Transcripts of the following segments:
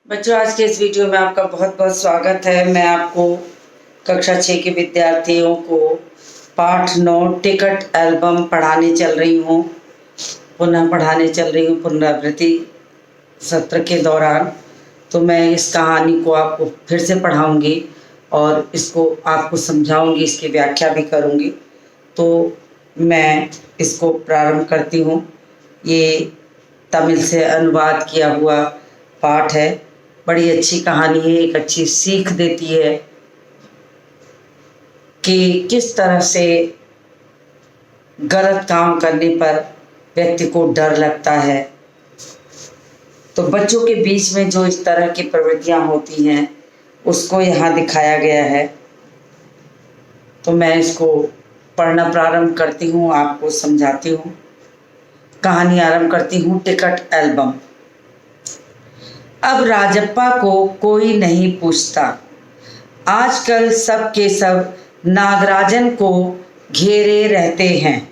बच्चों, आज के इस वीडियो में आपका बहुत बहुत स्वागत है। मैं आपको कक्षा 6 के विद्यार्थियों को पाठ 9 टिकट एल्बम पढ़ाने चल रही हूँ। पुनरावृत्ति सत्र के दौरान। तो मैं इस कहानी को आपको फिर से पढ़ाऊँगी और इसको आपको समझाऊँगी, इसकी व्याख्या भी करूँगी। तो मैं इसको प्रारंभ करती हूँ। ये तमिल से अनुवाद किया हुआ पाठ है। बड़ी अच्छी कहानी है, एक अच्छी सीख देती है कि किस तरह से गलत काम करने पर व्यक्ति को डर लगता है। तो बच्चों के बीच में जो इस तरह की प्रवृत्तियां होती हैं उसको यहाँ दिखाया गया है। तो मैं इसको पढ़ना प्रारंभ करती हूँ, आपको समझाती हूँ। कहानी आरंभ करती हूँ। Ticket album. अब राजप्पा को कोई नहीं पूछता। आजकल सब के सब नागराजन को घेरे रहते हैं।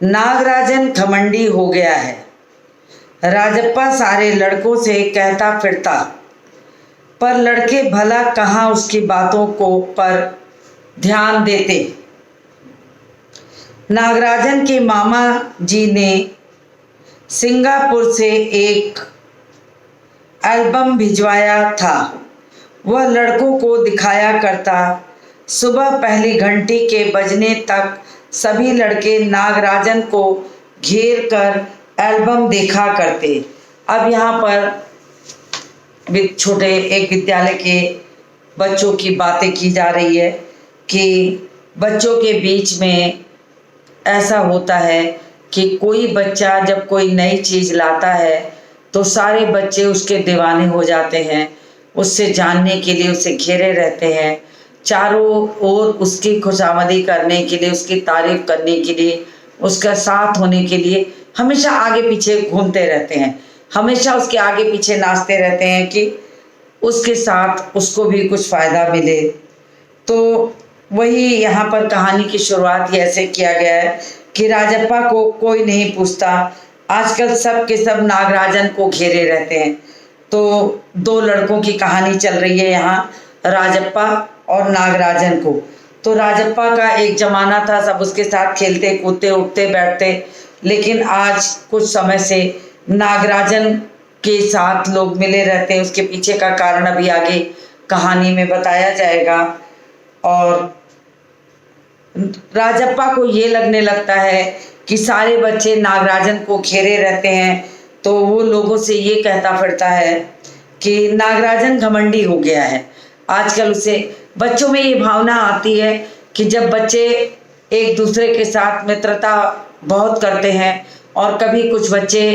नागराजन घमंडी हो गया है। राजप्पा सारे लड़कों से कहता फिरता, पर लड़के भला कहाँ उसकी बातों को पर ध्यान देते। नागराजन के मामा जी ने सिंगापुर से एक एल्बम भिजवाया था। वह लड़कों को दिखाया करता। सुबह पहली घंटी के बजने तक सभी लड़के नागराजन को घेर कर एल्बम देखा करते। अब यहाँ पर छोटे एक विद्यालय के बच्चों की बातें की जा रही है कि बच्चों के बीच में ऐसा होता है कि कोई बच्चा जब कोई नई चीज़ लाता है तो सारे बच्चे उसके दीवाने हो जाते हैं। उससे जानने के लिए उसे घेरे रहते हैं। चारों ओर उसकी खुशामदी करने के लिए, उसकी तारीफ करने के लिए, उसका साथ होने के लिए हमेशा आगे पीछे घूमते रहते हैं। हमेशा उसके आगे पीछे नाचते रहते हैं कि उसके साथ उसको भी कुछ फ़ायदा मिले। तो वही यहाँ पर कहानी की शुरुआत ही ऐसे किया गया है कि राजप्पा को कोई नहीं पूछता। आजकल सब के सब नागराजन को घेरे रहते हैं। तो दो लड़कों की कहानी चल रही है यहाँ, राजप्पा और नागराजन को। तो राजप्पा का एक ज़माना था, सब उसके साथ खेलते कूदते उठते बैठते, लेकिन आज कुछ समय से नागराजन के साथ लोग मिले रहते हैं। उसके पीछे का कारण अभी आगे कहानी में बताया जाएगा। और राजप्पा को ये लगने लगता है कि सारे बच्चे नागराजन को घेरे रहते हैं। तो वो लोगों से ये कहता फिरता है कि नागराजन घमंडी हो गया है। आजकल उसे बच्चों में ये भावना आती है कि जब बच्चे एक दूसरे के साथ मित्रता बहुत करते हैं और कभी कुछ बच्चे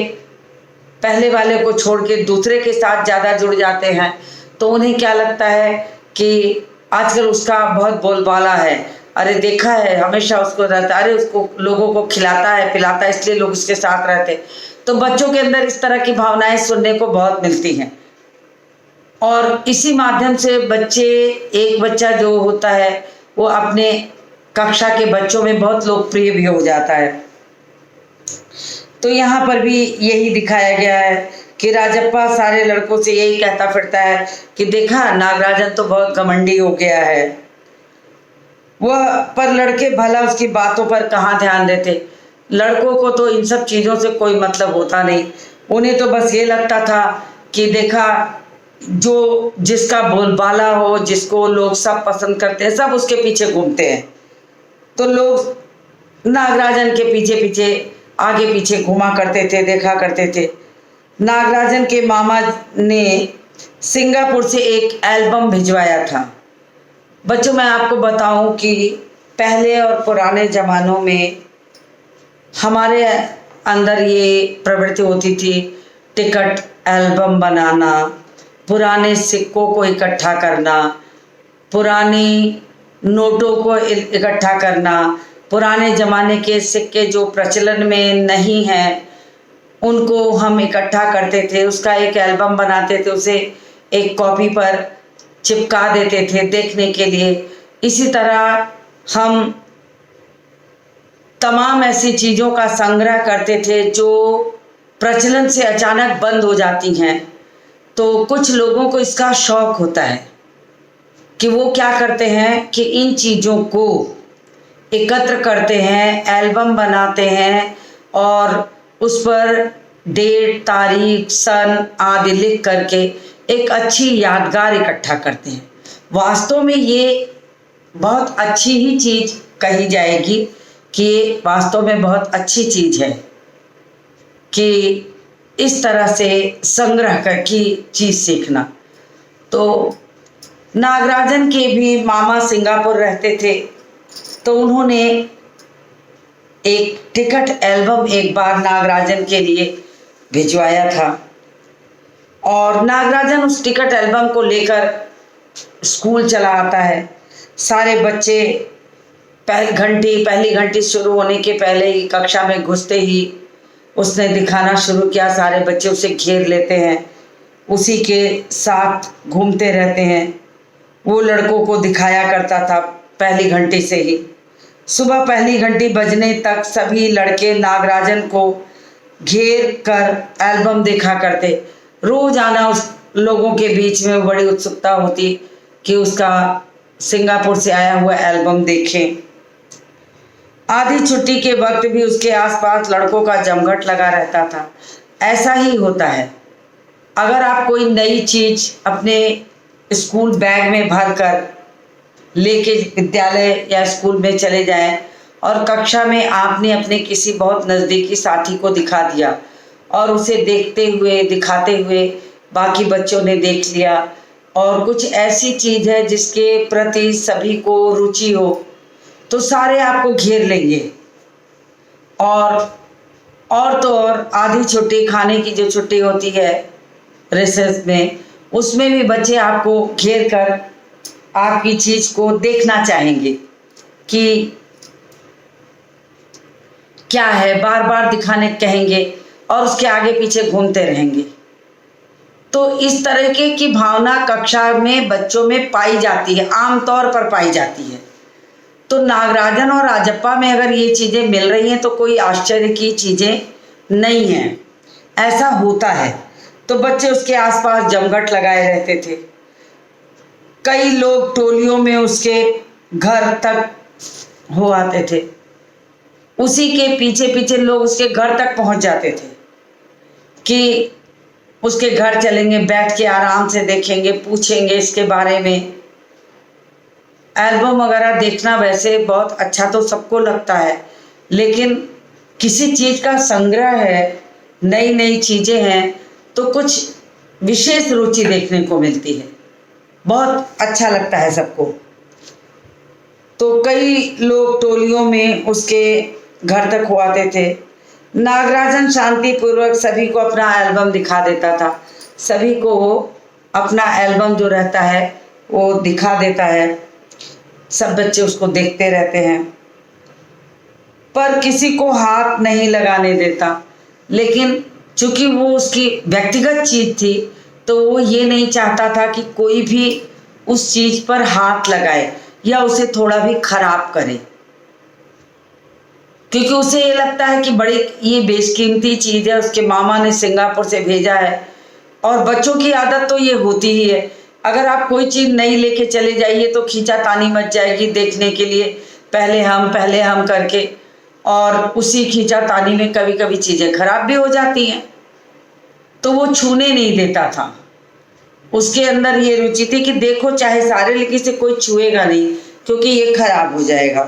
पहले वाले को छोड़ के दूसरे के साथ ज़्यादा जुड़ जाते हैं तो उन्हें क्या लगता है कि आजकल उसका बहुत बोलबाला है। अरे देखा है, हमेशा उसको रहता, अरे उसको लोगों को खिलाता है पिलाता है, इसलिए लोग उसके साथ रहते। तो बच्चों के अंदर इस तरह की भावनाएं सुनने को बहुत मिलती हैं। और इसी माध्यम से बच्चे, एक बच्चा जो होता है वो अपने कक्षा के बच्चों में बहुत लोकप्रिय भी हो जाता है। तो यहाँ पर भी यही दिखाया गया है कि राजप्पा सारे लड़कों से यही कहता फिरता है कि देखा, नागराजन तो बहुत घमंडी हो गया है। वह पर लड़के भला उसकी बातों पर कहाँ ध्यान देते। लड़कों को तो इन सब चीज़ों से कोई मतलब होता नहीं। उन्हें तो बस ये लगता था कि देखा, जो जिसका बोलबाला हो, जिसको लोग सब पसंद करते हैं, सब उसके पीछे घूमते हैं। तो लोग नागराजन के पीछे पीछे आगे पीछे घुमा करते थे, देखा करते थे। नागराजन के मामा ने सिंगापुर से एक एल्बम भिजवाया था। बच्चों, मैं आपको बताऊं कि पहले और पुराने ज़मानों में हमारे अंदर ये प्रवृत्ति होती थी टिकट एल्बम बनाना, पुराने सिक्कों को इकट्ठा करना, पुरानी नोटों को इकट्ठा करना, पुराने ज़माने के सिक्के जो प्रचलन में नहीं हैं उनको हम इकट्ठा करते थे, उसका एक एल्बम बनाते थे, उसे एक कॉपी पर चिपका देते थे देखने के लिए। इसी तरह हम तमाम ऐसी चीज़ों का संग्रह करते थे जो प्रचलन से अचानक बंद हो जाती हैं। तो कुछ लोगों को इसका शौक होता है कि वो क्या करते हैं कि इन चीज़ों को एकत्र करते हैं, एल्बम बनाते हैं और उस पर डेट, तारीख, सन आदि लिख करके एक अच्छी यादगार इकट्ठा करते हैं। वास्तव में ये बहुत अच्छी ही चीज़ कही जाएगी कि ये वास्तव में बहुत अच्छी चीज़ है कि इस तरह से संग्रह कर की चीज़ सीखना। तो नागराजन के भी मामा सिंगापुर रहते थे, तो उन्होंने एक टिकट एल्बम एक बार नागराजन के लिए भिजवाया था और नागराजन उस टिकट एल्बम को लेकर स्कूल चला आता है। सारे बच्चे पहली घंटी शुरू होने के पहले ही कक्षा में घुसते ही उसने दिखाना शुरू किया। सारे बच्चे उसे घेर लेते हैं, उसी के साथ घूमते रहते हैं। वो लड़कों को दिखाया करता था पहली घंटी से ही। सुबह पहली घंटी बजने तक सभी लड़के नागराजन को घेर कर एल्बम देखा करते। रोज आना उस लोगों के बीच में बड़ी उत्सुकता होती कि उसका सिंगापुर से आया हुआ एल्बम देखें। आधी छुट्टी के वक्त भी उसके आसपास लड़कों का जमघट लगा रहता था। ऐसा ही होता है, अगर आप कोई नई चीज़ अपने स्कूल बैग में भरकर लेके विद्यालय या स्कूल में चले जाएं और कक्षा में आपने अपने किसी बहुत नज़दीकी साथी को दिखा दिया और उसे देखते हुए दिखाते हुए बाकी बच्चों ने देख लिया और कुछ ऐसी चीज़ है जिसके प्रति सभी को रुचि हो, तो सारे आपको घेर लेंगे। और तो और आधी छुट्टी, खाने की जो छुट्टी होती है रिसेस में, उसमें भी बच्चे आपको घेर कर आपकी चीज़ को देखना चाहेंगे कि क्या है, बार बार दिखाने कहेंगे और उसके आगे पीछे घूमते रहेंगे। तो इस तरीके की भावना कक्षा में बच्चों में पाई जाती है, आमतौर पर पाई जाती है। तो नागराजन और राजप्पा में अगर ये चीज़ें मिल रही हैं तो कोई आश्चर्य की चीज़ें नहीं हैं, ऐसा होता है। तो बच्चे उसके आसपास जमघट लगाए रहते थे। कई लोग टोलियों में उसके घर तक हो आते थे, उसी के पीछे पीछे लोग उसके घर तक पहुंच जाते थे कि उसके घर चलेंगे, बैठ के आराम से देखेंगे, पूछेंगे इसके बारे में। एल्बम वगैरह देखना वैसे बहुत अच्छा तो सबको लगता है, लेकिन किसी चीज़ का संग्रह है, नई नई चीज़ें हैं, तो कुछ विशेष रुचि देखने को मिलती है, बहुत अच्छा लगता है सबको। तो कई लोग टोलियों में उसके घर तक हो आते थे। नागराजन शांतिपूर्वक सभी को अपना एल्बम दिखा देता था। सभी को वो अपना एल्बम जो रहता है वो दिखा देता है। सब बच्चे उसको देखते रहते हैं, पर किसी को हाथ नहीं लगाने देता। लेकिन चूंकि वो उसकी व्यक्तिगत चीज़ थी, तो वो ये नहीं चाहता था कि कोई भी उस चीज़ पर हाथ लगाए या उसे थोड़ा भी खराब करे, क्योंकि उसे ये लगता है कि बड़ी ये बेशकीमती चीज़ है, उसके मामा ने सिंगापुर से भेजा है। और बच्चों की आदत तो ये होती ही है, अगर आप कोई चीज़ नहीं लेके चले जाइए तो खींचातानी मच जाएगी देखने के लिए, पहले हम करके, और उसी खींचातानी में कभी कभी चीज़ें खराब भी हो जाती हैं। तो वो छूने नहीं देता था। उसके अंदर ये रुचि थी कि देखो चाहे सारे, लेकिन से कोई छुएगा नहीं क्योंकि ये खराब हो जाएगा।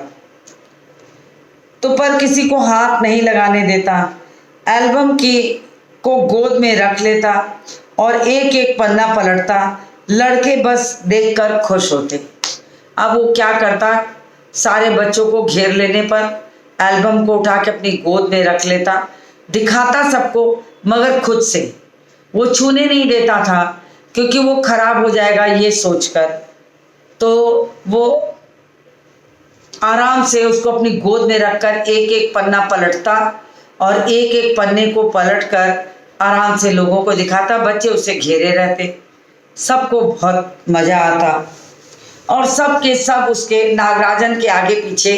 तो पर किसी को हाथ नहीं लगाने देता। एल्बम को गोद में रख लेता और एक एक पन्ना पलटता। लड़के बस देखकर खुश होते। अब वो क्या करता, सारे बच्चों को घेर लेने पर एल्बम को उठा के अपनी गोद में रख लेता, दिखाता सबको, मगर खुद से वो छूने नहीं देता था क्योंकि वो खराब हो जाएगा ये सोचकर। तो वो आराम से उसको अपनी गोद में रखकर एक एक पन्ना पलटता और एक एक पन्ने को पलटकर आराम से लोगों को दिखाता। बच्चे उसे घेरे रहते, सबको बहुत मज़ा आता और सब के सब उसके नागराजन के आगे पीछे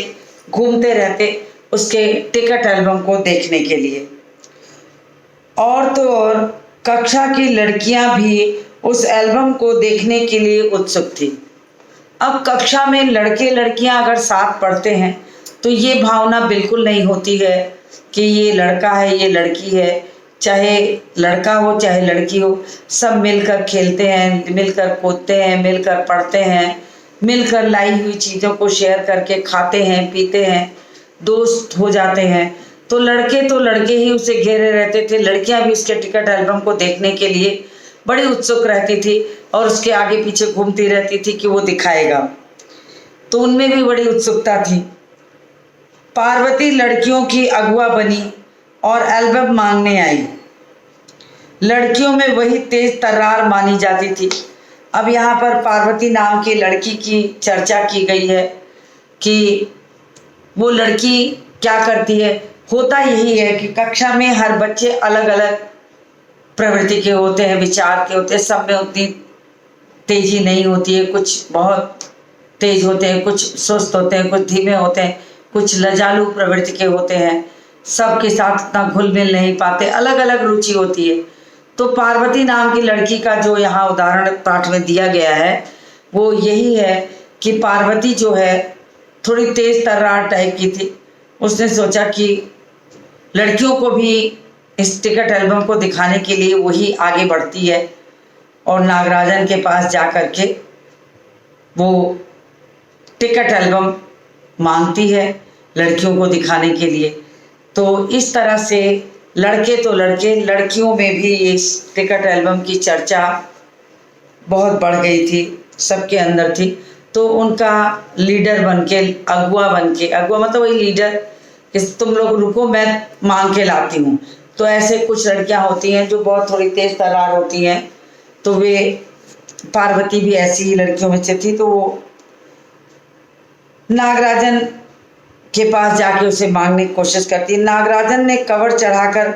घूमते रहते उसके टिकट एल्बम को देखने के लिए। और तो और कक्षा की लड़कियां भी उस एल्बम को देखने के लिए उत्सुक थी। अब कक्षा में लड़के लड़कियां अगर साथ पढ़ते हैं तो ये भावना बिल्कुल नहीं होती है कि ये लड़का है ये लड़की है, चाहे लड़का हो चाहे लड़की हो, सब मिलकर खेलते हैं, मिलकर कूदते हैं, मिलकर पढ़ते हैं, मिलकर लाई हुई चीज़ों को शेयर करके खाते हैं पीते हैं, दोस्त हो जाते हैं। तो लड़के ही उसे घेरे रहते थे, लड़कियां भी उसके टिकट एल्बम को देखने के लिए बड़ी उत्सुक रहती थी और उसके आगे पीछे घूमती रहती थी कि वो दिखाएगा। तो उनमें भी बड़ी उत्सुकता थी। पार्वती लड़कियों की अगुआ बनी और एल्बम मांगने आई। लड़कियों में वही तेज तर्रार मानी जाती थी। अब यहाँ पर पार्वती नाम की लड़की की चर्चा की गई है कि वो लड़की क्या करती है। होता यही है कि कक्षा में हर बच्चे अलग अलग प्रवृत्ति के होते हैं, विचार के होते हैं, सब में उतनी तेजी नहीं होती है। कुछ बहुत तेज होते हैं, कुछ सुस्त होते हैं, कुछ धीमे होते हैं, कुछ लजालू प्रवृत्ति के होते हैं, सबके साथ इतना घुल मिल नहीं पाते, अलग अलग रुचि होती है। तो पार्वती नाम की लड़की का जो यहाँ उदाहरण पाठ में दिया गया है वो यही है कि पार्वती जो है थोड़ी तेज तर्रार टाइप की थी। उसने सोचा कि लड़कियों को भी इस टिकट एल्बम को दिखाने के लिए वही आगे बढ़ती है और नागराजन के पास जा कर के वो टिकट एल्बम मांगती है लड़कियों को दिखाने के लिए। तो इस तरह से लड़के तो लड़के, लड़कियों में भी इस टिकट एल्बम की चर्चा बहुत बढ़ गई थी, सबके अंदर थी। तो उनका लीडर बन के, अगुआ बन के, अगुआ मतलब वही लीडर, कि तुम लोग रुको मैं मांग के लाती हूँ। तो ऐसे कुछ लड़कियां होती हैं जो बहुत थोड़ी तेज तर्रार होती हैं, तो वे पार्वती भी ऐसी ही लड़कियों में से थी। तो वो नागराजन के पास जाके उसे मांगने की कोशिश करती है। नागराजन ने कवर चढ़ाकर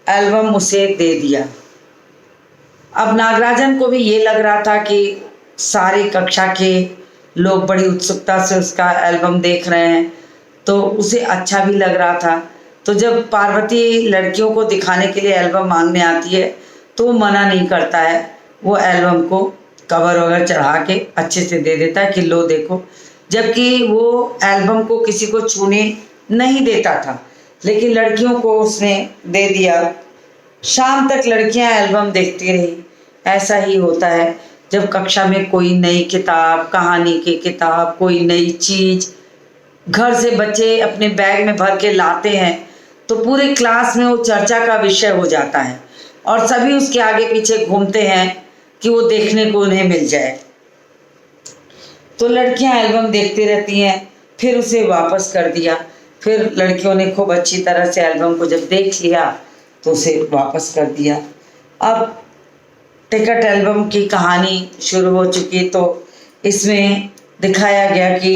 एल्बम उसे दे दिया। अब नागराजन को भी ये लग रहा था कि सारी कक्षा के लोग बड़ी उत्सुकता से उसका एल्बम देख रहे हैं, तो उसे अच्छा भी लग रहा था। तो जब पार्वती लड़कियों को दिखाने के लिए एल्बम मांगने आती है तो वो मना नहीं करता है, वो एल्बम को कवर वगैरह चढ़ा के अच्छे से दे देता है कि लो देखो। जबकि वो एल्बम को किसी को छूने नहीं देता था, लेकिन लड़कियों को उसने दे दिया। शाम तक लड़कियां एल्बम देखती रही। ऐसा ही होता है जब कक्षा में कोई नई किताब, कहानी की किताब, कोई नई चीज़ घर से बच्चे अपने बैग में भर के लाते हैं तो पूरे क्लास में वो चर्चा का विषय हो जाता है और सभी उसके आगे पीछे घूमते हैं कि वो देखने को उन्हें मिल जाए। तो लड़कियां एल्बम देखती रहती हैं, फिर उसे वापस कर दिया। फिर लड़कियों ने खूब अच्छी तरह से एल्बम को जब देख लिया तो उसे वापस कर दिया। अब टिकट एल्बम की कहानी शुरू हो चुकी। तो इसमें दिखाया गया कि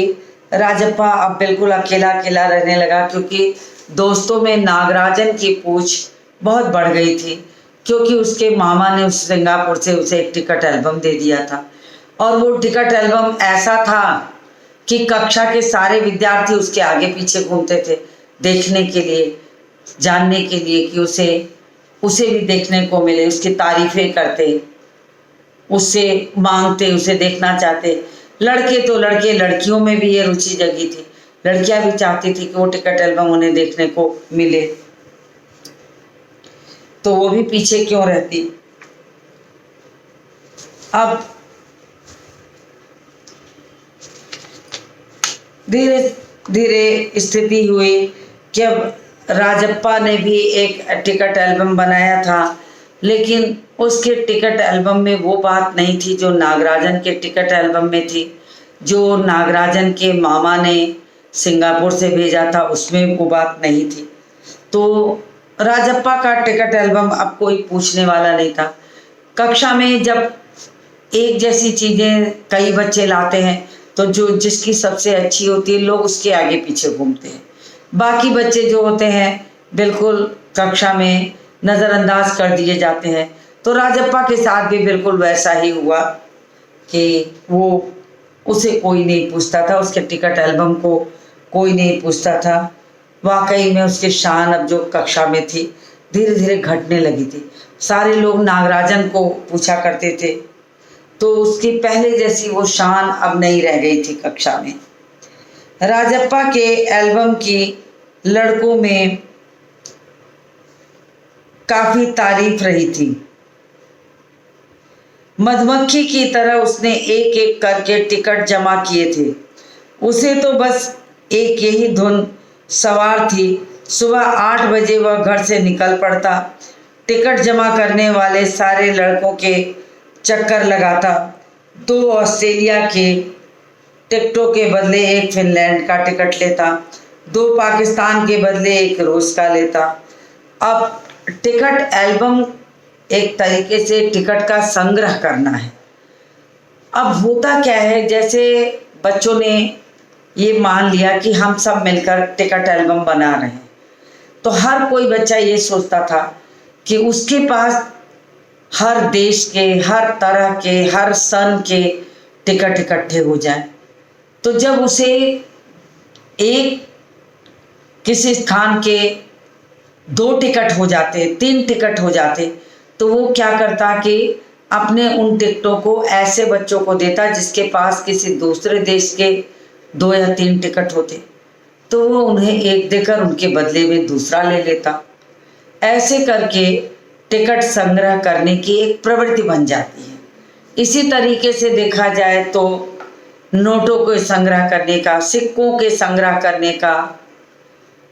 राजप्पा अब बिल्कुल अकेला अकेला रहने लगा, क्योंकि दोस्तों में नागराजन की पूछ बहुत बढ़ गई थी, क्योंकि उसके मामा ने उस सिंगापुर से उसे एक टिकट एल्बम दे दिया था। और वो टिकट एल्बम ऐसा था कि कक्षा के सारे विद्यार्थी उसके आगे पीछे घूमते थे देखने के लिए, जानने के लिए कि उसे भी देखने को मिले, उसकी तारीफें करते, उससे मांगते, उसे देखना चाहते। लड़के तो लड़के, लड़कियों में भी ये रुचि जगी थी, लड़कियां भी चाहती थी कि वो टिकट एल्बम उन्हें देखने को मिले, तो वो भी पीछे क्यों रहती। अब धीरे धीरे स्थिति हुई कि अब राजप्पा ने भी एक टिकट एल्बम बनाया था, लेकिन उसके टिकट एल्बम में वो बात नहीं थी जो नागराजन के टिकट एल्बम में थी। जो नागराजन के मामा ने सिंगापुर से भेजा था उसमें वो बात नहीं थी। तो राजप्पा का टिकट एल्बम अब कोई पूछने वाला नहीं था। कक्षा में जब एक जैसी चीज़ें कई बच्चे लाते हैं तो जो जिसकी सबसे अच्छी होती है लोग उसके आगे पीछे घूमते हैं, बाकी बच्चे जो होते हैं बिल्कुल कक्षा में नज़रअंदाज कर दिए जाते हैं। तो राजप्पा के साथ भी बिल्कुल वैसा ही हुआ कि वो उसे कोई नहीं पूछता था, उसके टिकट एल्बम को कोई नहीं पूछता था। वाकई में उसकी शान अब जो कक्षा में थी धीरे धीरे घटने लगी थी। सारे लोग नागराजन को पूछा करते थे, तो उसकी पहले जैसी वो शान अब नहीं रह गई थी कक्षा में। राजप्पा के एल्बम की लड़कों में काफी तारीफ रही थी। मधुमक्खी की तरह उसने एक एक करके टिकट जमा किए थे। उसे तो बस एक यही धुन सवार थी। सुबह 8 बजे वह घर से निकल पड़ता, टिकट जमा करने वाले सारे लड़कों के चक्कर लगाता, 2 ऑस्ट्रेलिया के टिकटों के बदले एक फिनलैंड का टिकट लेता, 2 पाकिस्तान के बदले एक रूस का लेता। अब टिकट एल्बम एक तरीके से टिकट का संग्रह करना है। अब होता क्या है, जैसे बच्चों ने ये मान लिया कि हम सब मिलकर टिकट एल्बम बना रहे हैं, तो हर कोई बच्चा ये सोचता था कि उसके पास हर देश के, हर तरह के, हर सन के टिकट इकट्ठे हो जाएं। तो जब उसे एक किसी स्थान के 2 टिकट हो जाते, 3 टिकट हो जाते, तो वो क्या करता कि अपने उन टिकटों को ऐसे बच्चों को देता जिसके पास किसी दूसरे देश के 2 या 3 टिकट होते, तो वो उन्हें एक देकर उनके बदले में दूसरा ले लेता। ऐसे करके टिकट संग्रह करने की एक प्रवृत्ति बन जाती है। इसी तरीके से देखा जाए तो नोटों को संग्रह करने का, सिक्कों के संग्रह करने का,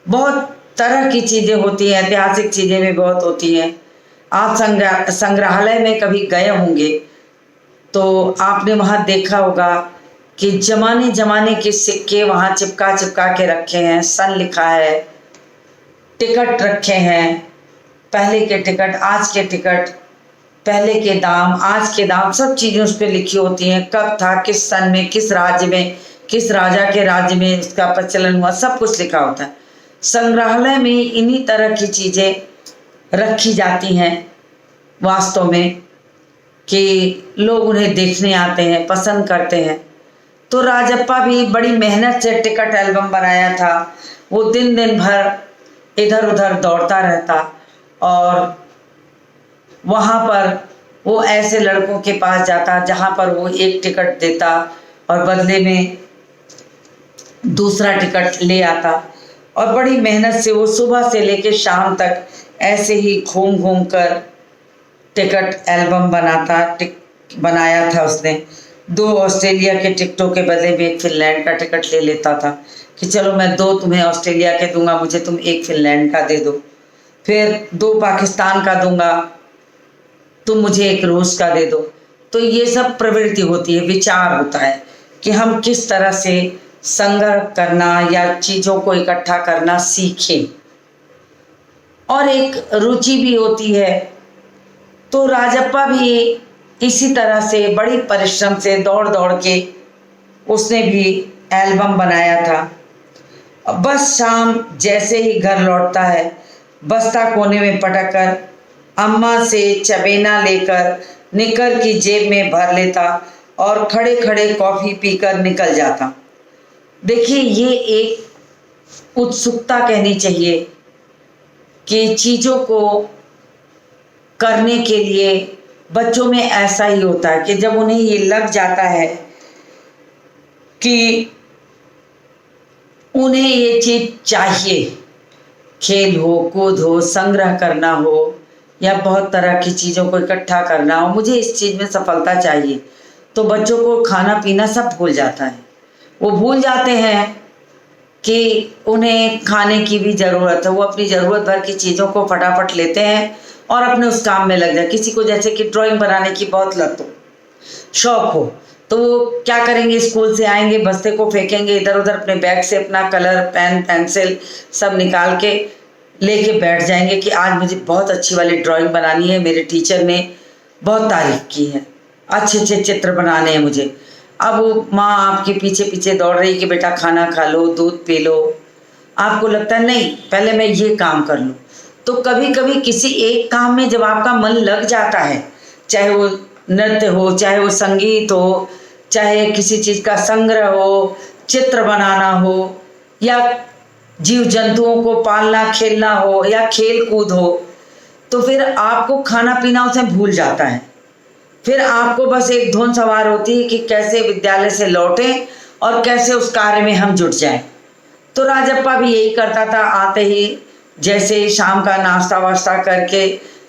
बहुत तरह की चीज़ें होती हैं, ऐतिहासिक चीज़ें भी बहुत होती हैं। आप संग्रहालय में कभी गए होंगे तो आपने वहाँ देखा होगा कि जमाने जमाने के सिक्के वहाँ चिपका चिपका के रखे हैं, सन लिखा है, टिकट रखे हैं, पहले के टिकट, आज के टिकट, पहले के दाम, आज के दाम, सब चीज़ें उस पर लिखी होती हैं। कब था, किस सन में, किस राज्य में, किस राजा के राज्य में उसका प्रचलन हुआ, सब कुछ लिखा होता है। संग्रहालय में इन्हीं तरह की चीज़ें रखी जाती हैं वास्तव में, कि लोग उन्हें देखने आते हैं, पसंद करते हैं। तो राजप्पा भी बड़ी मेहनत से टिकट एल्बम बनाया था। वो दिन दिन भर इधर उधर दौड़ता रहता और वहाँ पर वो ऐसे लड़कों के पास जाता जहाँ पर वो एक टिकट देता और बदले में दूसरा टिकट ले आता, और बड़ी मेहनत से वो सुबह से लेकर शाम तक ऐसे ही घूम घूम कर टिकट एल्बम बनाया था उसने। 2 ऑस्ट्रेलिया के टिकटों के बदले में एक फिनलैंड का टिकट ले लेता था कि चलो मैं 2 तुम्हें ऑस्ट्रेलिया के दूंगा, मुझे तुम एक फिनलैंड का दे दो। फिर 2 पाकिस्तान का दूंगा, तुम मुझे एक रूस का दे दो। तो ये सब प्रवृत्ति होती है, विचार होता है कि हम किस तरह से संग्रह करना या चीज़ों को इकट्ठा करना सीखें, और एक रुचि भी होती है। तो राजप्पा भी इसी तरह से बड़ी परिश्रम से दौड़ दौड़ के उसने भी एल्बम बनाया था। बस शाम जैसे ही घर लौटता है, बस्ता कोने में पटक कर अम्मा से चबेना लेकर निकर की जेब में भर लेता और खड़े खड़े कॉफ़ी पीकर निकल जाता। देखिए, ये एक उत्सुकता कहनी चाहिए कि चीज़ों को करने के लिए बच्चों में ऐसा ही होता है कि जब उन्हें ये लग जाता है कि उन्हें ये चीज़ चाहिए, खेल हो, कूद हो, संग्रह करना हो या बहुत तरह की चीज़ों को इकट्ठा करना हो, मुझे इस चीज़ में सफलता चाहिए, तो बच्चों को खाना पीना सब भूल जाता है। वो भूल जाते हैं कि उन्हें खाने की भी ज़रूरत है। वो अपनी ज़रूरत भर की चीज़ों को फटाफट लेते हैं और अपने उस काम में लग जाए। किसी को जैसे कि ड्राइंग बनाने की बहुत लत हो, शौक हो, तो वो क्या करेंगे, स्कूल से आएंगे, बस्ते को फेंकेंगे इधर उधर, अपने बैग से अपना कलर, पेन, पेंसिल सब निकाल के लेके बैठ जाएंगे कि आज मुझे बहुत अच्छी वाली ड्राइंग बनानी है, मेरे टीचर ने बहुत तारीफ की है, अच्छे अच्छे चित्र बनाने हैं मुझे। अब वो माँ आपके पीछे पीछे दौड़ रही कि बेटा खाना खा लो, दूध पी लो। आपको लगता है नहीं, पहले मैं ये काम कर लूँ। तो कभी कभी किसी एक काम में जब आपका मन लग जाता है, चाहे वो नृत्य हो, चाहे वो संगीत हो, चाहे किसी चीज़ का संग्रह हो, चित्र बनाना हो, या जीव जंतुओं को पालना खेलना हो, या खेल कूद हो, तो फिर आपको खाना पीना उसे भूल जाता है। फिर आपको बस एक धुन सवार होती है कि कैसे विद्यालय से लौटें और कैसे उस कार्य में हम जुट जाएं। तो राजप्पा भी यही करता था, आते ही जैसे ही शाम का नाश्ता वास्ता करके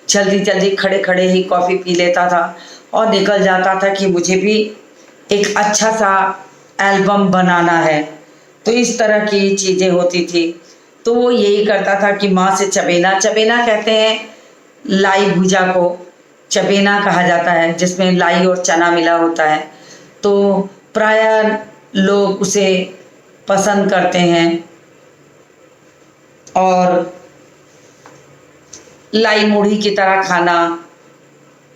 जल्दी जल्दी खड़े खड़े ही कॉफ़ी पी लेता था और निकल जाता था कि मुझे भी एक अच्छा सा एल्बम बनाना है। तो इस तरह की चीज़ें होती थी। तो वो यही करता था कि माँ से चबेना, चबेना कहते हैं लाई भुजा को चबेना कहा जाता है, जिसमें लाई और चना मिला होता है। तो प्रायः लोग उसे पसंद करते हैं और लाई मुढ़ी की तरह खाना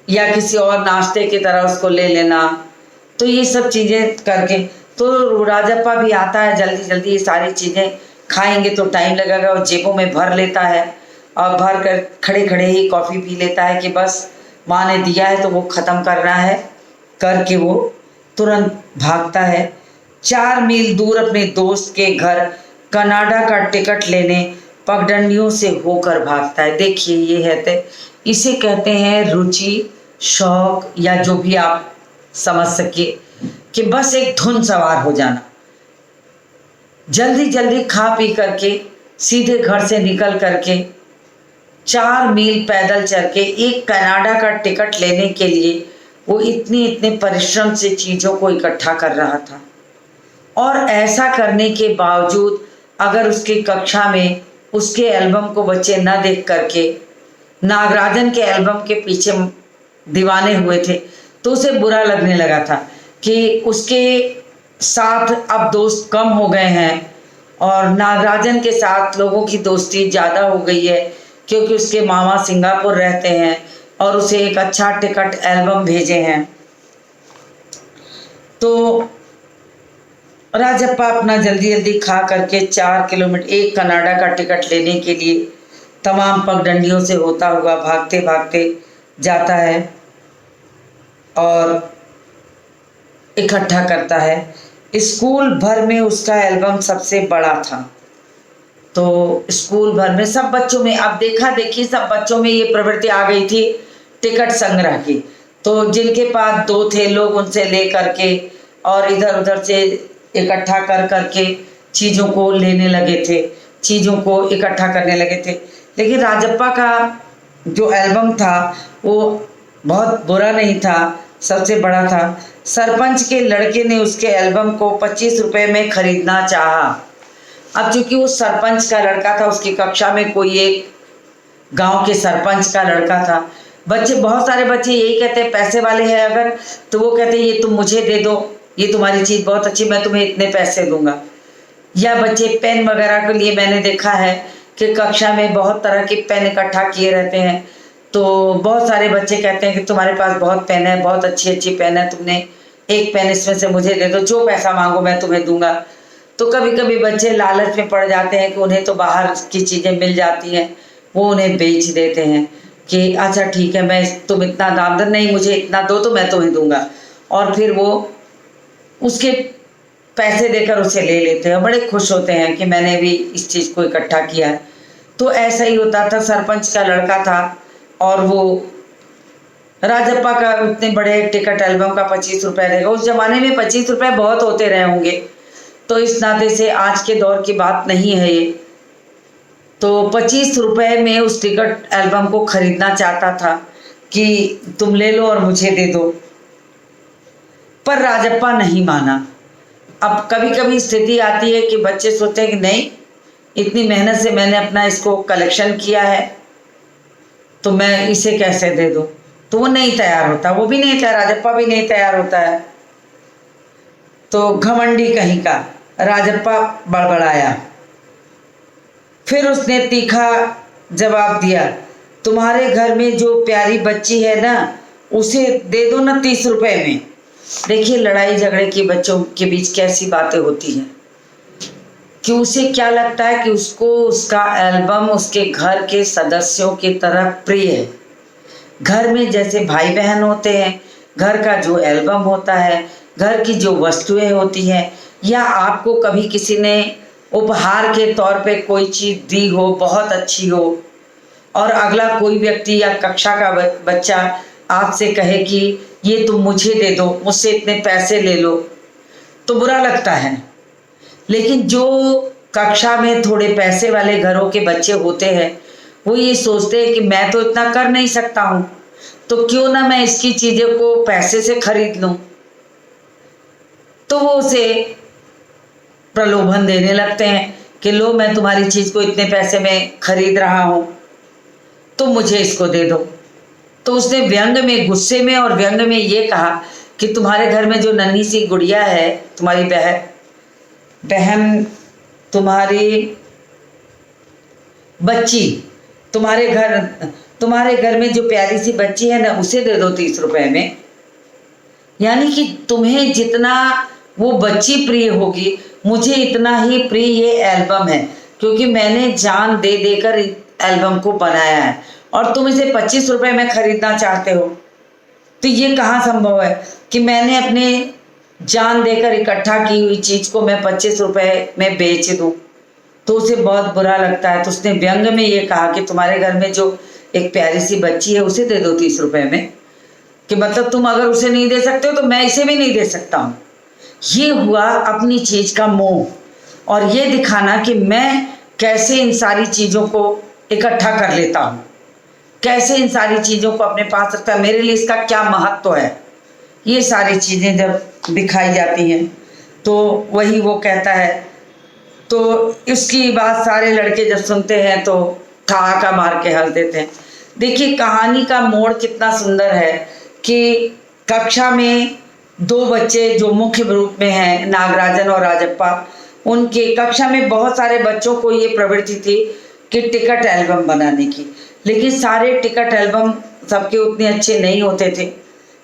या किसी और नाश्ते की तरह उसको ले लेना। तो ये सब चीज़ें करके तो राजप्पा भी आता है जल्दी जल्दी, ये सारी चीज़ें खाएंगे तो टाइम लगेगा, और जेबों में भर लेता है और भर कर खड़े खड़े ही कॉफ़ी पी लेता है कि बस माँ ने दिया है तो वो ख़त्म करना है, करके वो तुरंत भागता है 4 मील दूर अपने दोस्त के घर कनाडा का टिकट लेने पगडंडियों से होकर भागता है। देखिए ये है तो इसे कहते हैं रुचि, शौक, या जो भी आप समझ सके कि बस एक धुन सवार हो जाना। जल्दी जल्दी खा पी करके सीधे घर से निकल करके 4 मील पैदल चल के एक कनाडा का टिकट लेने के लिए वो इतने परिश्रम से चीज़ों को इकट्ठा कर रहा था। और ऐसा करने के बावजूद अगर उसकी कक्षा में उसके एल्बम को बच्चे न देख करके नागराजन के एल्बम के पीछे दीवाने हुए थे तो उसे बुरा लगने लगा था कि उसके साथ अब दोस्त कम हो गए हैं और नागराजन के साथ लोगों की दोस्ती ज़्यादा हो गई है, क्योंकि उसके मामा सिंगापुर रहते हैं और उसे एक अच्छा टिकट एल्बम भेजे हैं। तो राजप्पा अपना जल्दी जल्दी खा करके 4 किलोमीटर एक कनाडा का टिकट लेने के लिए तमाम पगडंडियों से होता हुआ भागते भागते जाता है और इकट्ठा करता है। स्कूल भर में उसका एल्बम सबसे बड़ा था। तो स्कूल भर में सब बच्चों में, अब देखा देखी सब बच्चों में ये प्रवृत्ति आ गई थी टिकट संग्रह की। तो जिनके पास 2 थे लोग उनसे ले करके और इधर उधर से इकट्ठा कर करके चीज़ों को लेने लगे थे, चीज़ों को इकट्ठा करने लगे थे। लेकिन राजप्पा का जो एल्बम था वो बहुत बुरा नहीं था, सबसे बड़ा था। सरपंच के लड़के ने उसके एल्बम को 25 रुपये में खरीदना चाहा। अब चूंकि वो सरपंच का लड़का था, उसकी कक्षा में कोई एक गांव के सरपंच का लड़का था। बच्चे, बहुत सारे बच्चे यही कहते हैं पैसे वाले हैं अगर, तो वो कहते हैं ये तुम मुझे दे दो, ये तुम्हारी चीज़ बहुत अच्छी, मैं तुम्हें इतने पैसे दूंगा। या बच्चे पेन वगैरह के लिए मैंने देखा है कि कक्षा में बहुत तरह के पेन इकट्ठा किए रहते हैं। तो बहुत सारे बच्चे कहते हैं कि तुम्हारे पास बहुत पेन है, बहुत अच्छी पेन है, तुमने एक पेन इसमें से मुझे दे दो, जो पैसा मांगो मैं तुम्हें दूंगा। तो कभी कभी बच्चे लालच में पड़ जाते हैं कि उन्हें तो बाहर की चीज़ें मिल जाती हैं, वो उन्हें बेच देते हैं कि अच्छा ठीक है, मैं तुम इतना दाम दो, नहीं मुझे इतना दो तो मैं तुम्हें दूंगा, और फिर वो उसके पैसे देकर उसे ले लेते हैं और बड़े खुश होते हैं कि मैंने भी इस चीज़ को इकट्ठा किया है। तो ऐसा ही होता था, सरपंच का लड़का था और वो राजप्पा का उतने बड़े टिकट एल्बम का 25 रुपये देगा। उस जमाने में 25 रुपये बहुत होते रहे होंगे, तो इस नाते से आज के दौर की बात नहीं है ये। तो 25 रुपये में उस टिकट एल्बम को खरीदना चाहता था कि तुम ले लो और मुझे दे दो, पर राजप्पा नहीं माना। अब कभी कभी स्थिति आती है कि बच्चे सोचते हैं कि नहीं, इतनी मेहनत से मैंने अपना इसको कलेक्शन किया है तो मैं इसे कैसे दे दूं, तो वो नहीं तैयार होता, वो भी नहीं तैयार, राजप्पा भी नहीं तैयार होता है। तो घमंडी कहीं का राजप्पा बड़बड़ाया। फिर उसने तीखा जवाब दिया, तुम्हारे घर में जो प्यारी बच्ची है ना, उसे दे दो ना 30 रुपये में। देखिए लड़ाई झगड़े की बच्चों के बीच कैसी बातें होती हैं कि उसे क्या लगता है कि उसको उसका एल्बम उसके घर के सदस्यों की तरह प्रिय है। घर में जैसे भाई बहन होते हैं, घर का जो एल्बम होता है, घर की जो वस्तुएं होती हैं, या आपको कभी किसी ने उपहार के तौर पे कोई चीज़ दी हो बहुत अच्छी हो, और अगला कोई व्यक्ति या कक्षा का बच्चा आपसे कहे कि ये तुम मुझे दे दो, मुझसे इतने पैसे ले लो, तो बुरा लगता है। लेकिन जो कक्षा में थोड़े पैसे वाले घरों के बच्चे होते हैं वो ये सोचते हैं कि मैं तो इतना कर नहीं सकता हूँ, तो क्यों ना मैं इसकी चीज़ों को पैसे से खरीद लूँ। तो वो उसे प्रलोभन देने लगते हैं कि लो मैं तुम्हारी चीज़ को इतने पैसे में खरीद रहा हूँ, तो मुझे इसको दे दो। तो उसने व्यंग में, गुस्से में और व्यंग में ये कहा कि तुम्हारे घर में जो नन्ही सी गुड़िया है, तुम्हारी बहन, तुम्हारी बच्ची, तुम्हारे घर में जो प्यारी सी बच्ची है ना, उसे दे दो 30 रुपए में। यानी कि तुम्हें जितना वो बच्ची प्रिय होगी, मुझे इतना ही प्रिय ये एल्बम है, क्योंकि मैंने जान दे देकर एल्बम को बनाया है और तुम इसे 25 रुपए में खरीदना चाहते हो। तो ये कहाँ संभव है कि मैंने अपने जान देकर इकट्ठा की हुई चीज को मैं 25 रुपए में बेच दूं। तो उसे बहुत बुरा लगता है। तो उसने व्यंग में ये कहा कि तुम्हारे घर में जो एक प्यारी सी बच्ची है उसे दे दो 30 रुपए में, कि मतलब तुम अगर उसे नहीं दे सकते हो तो मैं इसे भी नहीं दे सकता हूँ। ये हुआ अपनी चीज का मोह और ये दिखाना कि मैं कैसे इन सारी चीजों को इकट्ठा कर लेता हूँ, कैसे इन सारी चीजों को अपने पास रखता है, मेरे लिए इसका क्या महत्व है। ये सारी चीजें जब दिखाई जाती हैं तो वही वो कहता है। तो इसकी बात सारे लड़के जब सुनते हैं तो ठहाका मार के हंस देते हैं। देखिए कहानी का मोड़ कितना सुंदर है कि कक्षा में 2 बच्चे जो मुख्य रूप में हैं, नागराजन और राजप्पा, उनके कक्षा में बहुत सारे बच्चों को ये प्रवृत्ति थी कि टिकट एल्बम बनाने की, लेकिन सारे टिकट एल्बम सबके उतने अच्छे नहीं होते थे।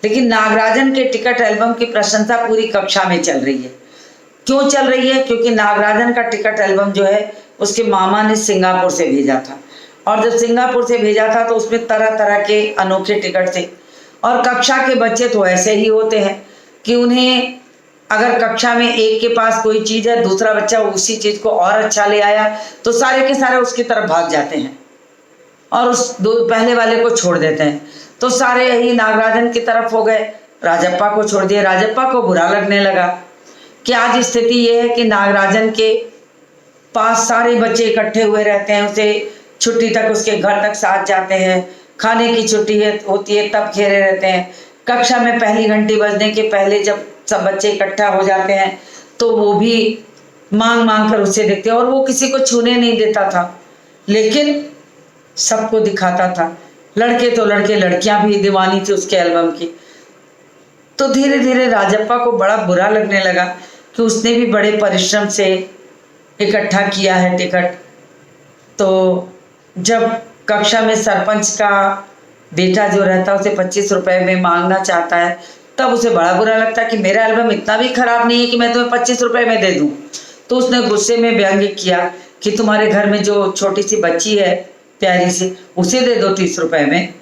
लेकिन नागराजन के टिकट एल्बम की प्रशंसा पूरी कक्षा में चल रही है। क्यों चल रही है? क्योंकि नागराजन का टिकट एल्बम जो है उसके मामा ने सिंगापुर से भेजा था, और जब सिंगापुर से भेजा था तो उसमें तरह तरह के अनोखे टिकट थे। और कक्षा के बच्चे तो ऐसे ही होते हैं कि उन्हें अगर कक्षा में एक के पास कोई चीज़ है, दूसरा बच्चा उसी चीज़ को और अच्छा ले आया तो सारे के सारे उसकी तरफ भाग जाते हैं और उस पहले वाले को छोड़ देते हैं। तो सारे यही नागराजन की तरफ हो गए, राजप्पा को छोड़ दिए। राजप्पा को बुरा लगने लगा कि आज स्थिति ये है कि नागराजन के पास सारे बच्चे इकट्ठे हुए रहते हैं, उसे छुट्टी तक उसके घर तक साथ जाते हैं, खाने की छुट्टी होती है तब घेरे रहते हैं। कक्षा में पहली घंटी बजने के पहले जब सब बच्चे इकट्ठा हो जाते हैं तो वो भी मांग मांग कर उसे देखते हैं, और वो किसी को छूने नहीं देता था लेकिन सबको दिखाता था। लड़के तो लड़के, लड़कियां भी दीवानी थी उसके एल्बम की। तो धीरे धीरे राजप्पा को बड़ा बुरा लगने लगा कि उसने भी बड़े परिश्रम से इकट्ठा किया है टिकट। तो जब कक्षा में सरपंच का बेटा जो रहता है उसे 25 रुपए में मांगना चाहता है, तब उसे बड़ा बुरा लगता है कि मेरा एल्बम इतना भी खराब नहीं है कि मैं तुम्हें 25 रुपए में दे दूं। तो उसने गुस्से में व्यंग्य किया कि तुम्हारे घर में जो छोटी सी बच्ची है प्यारी सी, उसे दे दो 30 रुपए में,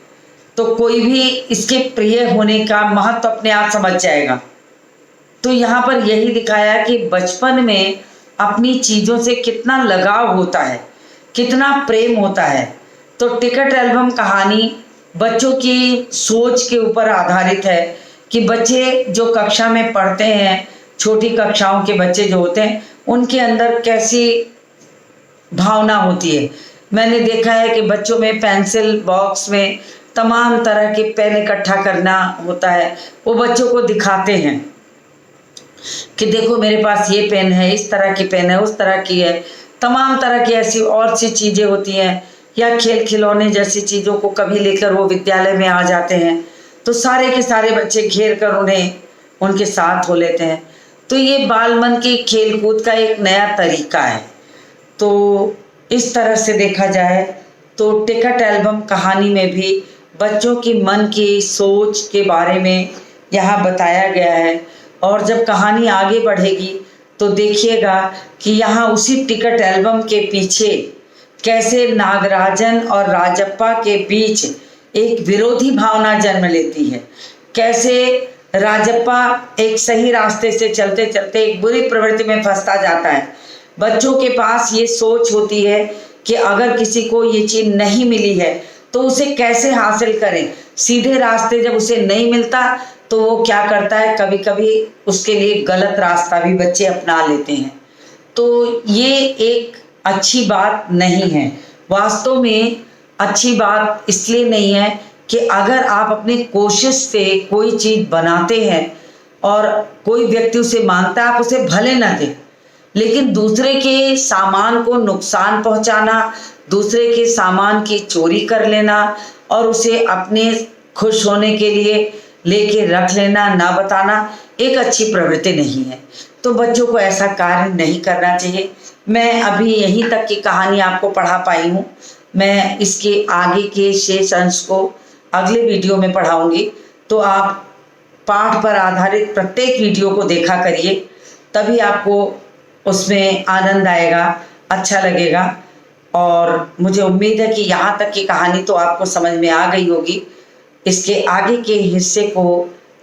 तो कोई भी इसके प्रिय होने का महत्व अपने आप समझ जाएगा। तो यहाँ पर यही दिखाया कि बचपन में अपनी चीज़ों से कितना लगाव होता है, कितना प्रेम होता है। तो टिकट एल्बम कहानी बच्चों की सोच के ऊपर आधारित है कि बच्चे जो कक्षा में पढ़ते हैं, छोटी कक्षाओं के बच्चे जो होते हैं, उनके अंदर कैसी भावना होती है। मैंने देखा है कि बच्चों में पेंसिल बॉक्स में तमाम तरह के पेन इकट्ठा करना होता है। वो बच्चों को दिखाते हैं कि देखो मेरे पास ये पेन है, इस तरह की पेन है, उस तरह की है, तमाम तरह की ऐसी और सी चीज़ें होती हैं। या खेल खिलौने जैसी चीज़ों को कभी लेकर वो विद्यालय में आ जाते हैं तो सारे के सारे बच्चे घेर कर उन्हें उनके साथ हो लेते हैं। तो ये बाल मन के खेल कूद का एक नया तरीका है। तो इस तरह से देखा जाए तो टिकट एल्बम कहानी में भी बच्चों की मन की सोच के बारे में यहाँ बताया गया है। और जब कहानी आगे बढ़ेगी तो देखिएगा कि यहाँ उसी टिकट एल्बम के पीछे कैसे नागराजन और राजप्पा के बीच एक विरोधी भावना जन्म लेती है, कैसे राजप्पा एक सही रास्ते से चलते चलते एक बुरी प्रवृत्ति में फंसता जाता है। बच्चों के पास ये सोच होती है कि अगर किसी को ये चीज़ नहीं मिली है तो उसे कैसे हासिल करें। सीधे रास्ते जब उसे नहीं मिलता तो वो क्या करता है, कभी कभी उसके लिए गलत रास्ता भी बच्चे अपना लेते हैं। तो ये एक अच्छी बात नहीं है। वास्तव में अच्छी बात इसलिए नहीं है कि अगर आप अपनी कोशिश से कोई चीज़ बनाते हैं और कोई व्यक्ति उसे मांगता है, आप उसे भले ना दें, लेकिन दूसरे के सामान को नुकसान पहुंचाना, दूसरे के सामान की चोरी कर लेना और उसे अपने खुश होने के लिए लेके रख लेना, ना बताना, एक अच्छी प्रवृत्ति नहीं है। तो बच्चों को ऐसा कार्य नहीं करना चाहिए। मैं अभी यहीं तक की कहानी आपको पढ़ा पाई हूँ। मैं इसके आगे के शेष अंश को अगले वीडियो में पढ़ाऊंगी। तो आप पाठ पर आधारित प्रत्येक वीडियो को देखा करिए, तभी आपको उसमें आनंद आएगा, अच्छा लगेगा। और मुझे उम्मीद है कि यहाँ तक की कहानी तो आपको समझ में आ गई होगी। इसके आगे के हिस्से को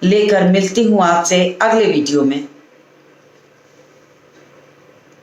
लेकर मिलती हूँ आपसे अगले वीडियो में।